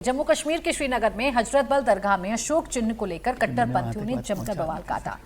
जम्मू कश्मीर के श्रीनगर में हजरत बल दरगाह में अशोक चिन्ह को लेकर कट्टरपंथियों ने जमकर बवाल काटा।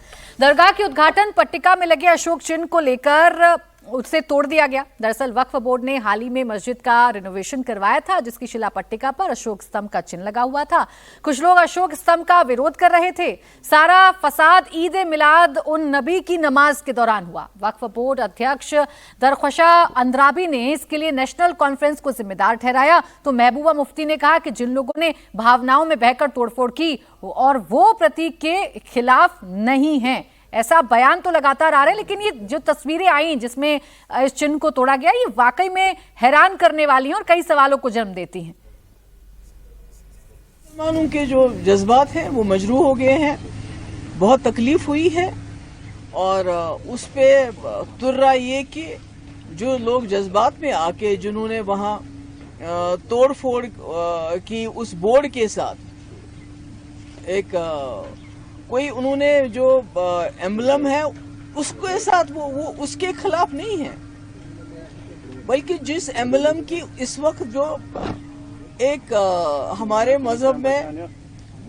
दरगाह की उद्घाटन पट्टिका में लगे अशोक चिन्ह को लेकर उसे तोड़ दिया गया। दरअसल वक्फ बोर्ड ने हाल ही में मस्जिद का रिनोवेशन करवाया था, जिसकी शिला पट्टिका पर अशोक स्तंभ का चिन्ह लगा हुआ था। कुछ लोग अशोक स्तंभ का विरोध कर रहे थे। सारा फसाद ईद मिलाद उन नबी की नमाज के दौरान हुआ। वक्फ बोर्ड अध्यक्ष दरख्वशा अंद्राबी ने इसके लिए नेशनल कॉन्फ्रेंस को जिम्मेदार ठहराया। तो महबूबा मुफ्ती ने कहा कि जिन लोगों ने भावनाओं में बहकर तोड़फोड़ की और वो प्रतीक के खिलाफ नहीं है। ऐसा बयान तो लगातार आ रहे हैं, लेकिन ये जो तस्वीरें आई जिसमें इस चिन्ह को तोड़ा गया, ये वाकई में हैरान करने वाली हैं और कई सवालों को जन्म देती हैं। मुसलमानों के जो जज्बात हैं वो मजरूह हो गए हैं, बहुत तकलीफ हुई है और उस पे तुर्रा ये कि जो लोग जज्बात में आके जिन्होंने वहाँ तोड़ फोड़ की उस बोर्ड के साथ एक कोई उन्होंने जो एम्बलम है उसके साथ वो उसके खिलाफ नहीं है, बल्कि जिस एम्बलम की इस वक्त जो एक हमारे मजहब में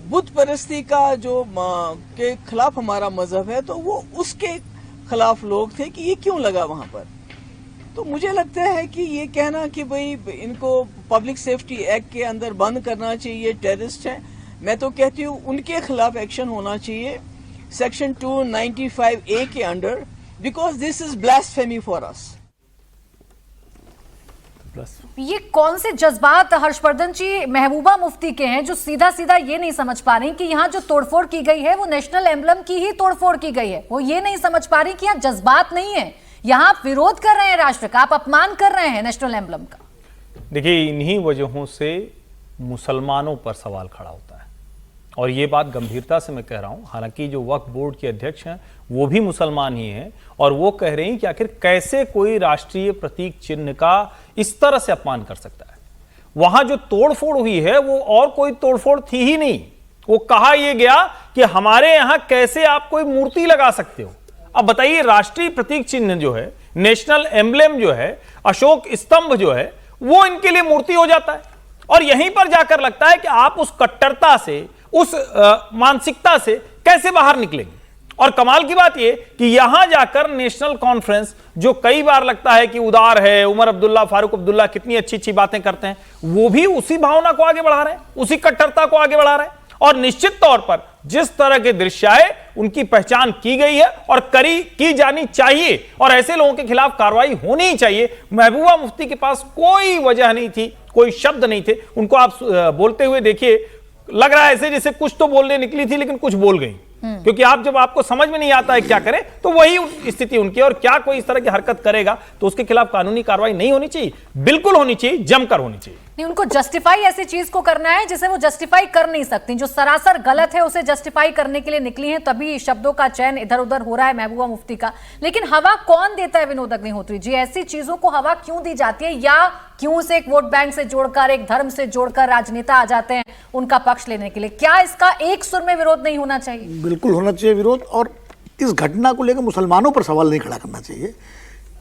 बुत परस्ती का जो के खिलाफ हमारा मजहब है, तो वो उसके खिलाफ लोग थे कि ये क्यों लगा वहां पर। तो मुझे लगता है कि ये कहना कि भाई इनको पब्लिक सेफ्टी एक्ट के अंदर बंद करना चाहिए, टेररिस्ट है, मैं तो कहती हूँ उनके खिलाफ एक्शन होना चाहिए सेक्शन 295A के under, because this is blasphemy for us. ये कौन से जज्बात हर्षवर्धन जी महबूबा मुफ्ती के हैं जो सीधा सीधा ये नहीं समझ पा रही कि यहाँ जो तोड़फोड़ की गई है वो नेशनल एम्बलम की ही तोड़फोड़ की गई है। वो ये नहीं समझ पा रही कि यहाँ जज्बात नहीं है, यहाँ आप विरोध कर रहे हैं राष्ट्र का, आप अपमान कर रहे हैं नेशनल एम्बलम का। देखिए, इन्हीं वजहों से मुसलमानों पर सवाल खड़ा होता है और ये बात गंभीरता से मैं कह रहा हूं। हालांकि जो वक्फ बोर्ड के अध्यक्ष हैं वो भी मुसलमान ही हैं और वो कह रहे हैं कि आखिर कैसे कोई राष्ट्रीय प्रतीक चिन्ह का इस तरह से अपमान कर सकता है। वहां जो तोड़फोड़ हुई है वो और कोई तोड़फोड़ थी ही नहीं। वो कहा यह गया कि हमारे यहां कैसे आप कोई मूर्ति लगा सकते हो। अब बताइए, राष्ट्रीय प्रतीक चिन्ह जो है, नेशनल एम्बलेम जो है, अशोक स्तंभ जो है, वो इनके लिए मूर्ति हो जाता है और यहीं पर जाकर लगता है कि आप उस कट्टरता से, उस मानसिकता से कैसे बाहर निकलेंगे। और कमाल की बात यह कि यहां जाकर नेशनल कॉन्फ्रेंस, जो कई बार लगता है कि उदार है, उमर अब्दुल्ला, फारूक अब्दुल्ला कितनी अच्छी अच्छी बातें करते हैं, वो भी उसी भावना को आगे बढ़ा रहे हैं, उसी कट्टरता को आगे बढ़ा रहे हैं। और निश्चित तौर पर जिस तरह के दृश्य आए उनकी पहचान की गई है और की जानी चाहिए और ऐसे लोगों के खिलाफ कार्रवाई होनी ही चाहिए। महबूबा मुफ्ती के पास कोई वजह नहीं थी, कोई शब्द नहीं थे। उनको आप बोलते हुए देखिए, लग रहा है ऐसे जैसे कुछ तो बोलने निकली थी लेकिन कुछ बोल गई, क्योंकि आप जब आपको समझ में नहीं आता है क्या करें तो वही स्थिति उनकी। और क्या कोई इस तरह की हरकत करेगा तो उसके खिलाफ कानूनी कार्रवाई नहीं होनी चाहिए, बिल्कुल होनी चाहिए, जमकर होनी चाहिए। नहीं, उनको जस्टिफाई ऐसी चीज को करना है जिसे वो जस्टिफाई कर नहीं सकती, जो सरासर गलत है उसे जस्टिफाई करने के लिए निकली हैं, तभी शब्दों का चयन इधर उधर हो रहा है महबूबा मुफ्ती का। लेकिन हवा कौन देता है विनोद अग्निहोत्री जी? ऐसी चीजों को हवा क्यों दी जाती है, या क्यों से एक वोट बैंक से जोड़कर, एक धर्म से जोड़कर राजनेता आ जाते हैं उनका पक्ष लेने के लिए? क्या इसका एक सुर में विरोध नहीं होना चाहिए? बिल्कुल होना चाहिए विरोध, और इस घटना को लेकर मुसलमानों पर सवाल नहीं खड़ा करना चाहिए।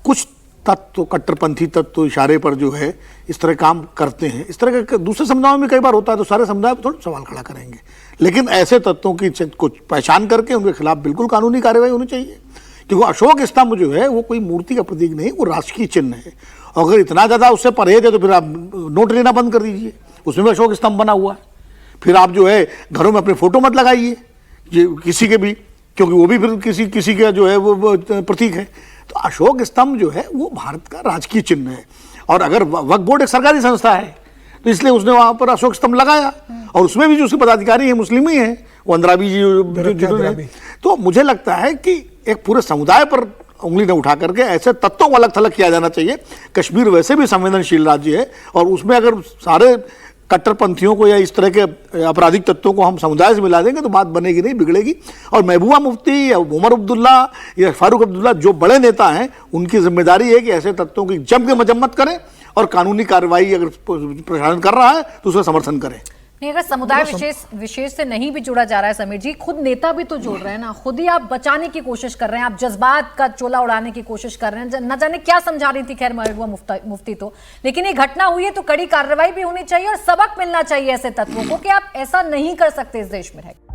कुछ तत्व, कट्टरपंथी तत्व इशारे पर जो है इस तरह काम करते हैं। इस तरह का दूसरे समुदायों में कई बार होता है, तो सारे समुदाय पर थोड़ा सवाल खड़ा करेंगे, लेकिन ऐसे तत्वों की कुछ पहचान करके उनके खिलाफ बिल्कुल कानूनी कार्रवाई होनी चाहिए। क्योंकि अशोक स्तंभ जो है वो कोई मूर्ति का प्रतीक नहीं, वो राष्ट्रीय चिन्ह है। अगर इतना ज़्यादा उससे परहेज है तो फिर आप नोट लेना बंद कर दीजिए, उसमें भी अशोक स्तंभ बना हुआ है। फिर आप जो है घरों में अपने फोटो मत लगाइए किसी के भी, क्योंकि वो भी फिर किसी का जो है वो प्रतीक है। तो अशोक स्तंभ जो है वो भारत का राजकीय चिन्ह है, और अगर वक्फ बोर्ड एक सरकारी संस्था है तो इसलिए उसने वहां पर अशोक स्तंभ लगाया, और उसमें भी जो उसके पदाधिकारी है मुस्लिम ही है, वो अंद्राबी जी जिन्होंने। तो मुझे लगता है कि एक पूरे समुदाय पर उंगली न उठा करके ऐसे तत्वों को अलग थलग किया जाना चाहिए। कश्मीर वैसे भी संवेदनशील राज्य है, और उसमें अगर सारे कट्टरपंथियों को या इस तरह के आपराधिक तत्वों को हम समुदाय से मिला देंगे तो बात बनेगी नहीं, बिगड़ेगी। और महबूबा मुफ्ती या उमर अब्दुल्ला या फारूक अब्दुल्ला जो बड़े नेता हैं, उनकी जिम्मेदारी है कि ऐसे तत्वों की जम के मजम्मत करें और कानूनी कार्रवाई अगर प्रशासन कर रहा है तो उसका समर्थन करें। नहीं, अगर समुदाय विशेष से नहीं भी जुड़ा जा रहा है समीर जी, खुद नेता भी तो जोड़ रहे हैं ना, खुद ही आप बचाने की कोशिश कर रहे हैं, आप जज्बात का चोला उड़ाने की कोशिश कर रहे हैं। न जाने क्या समझा रही थी खैर महबूबा मुफ्ती तो, लेकिन ये घटना हुई है तो कड़ी कार्रवाई भी होनी चाहिए और सबक मिलना चाहिए ऐसे तत्वों को कि आप ऐसा नहीं कर सकते इस देश में रह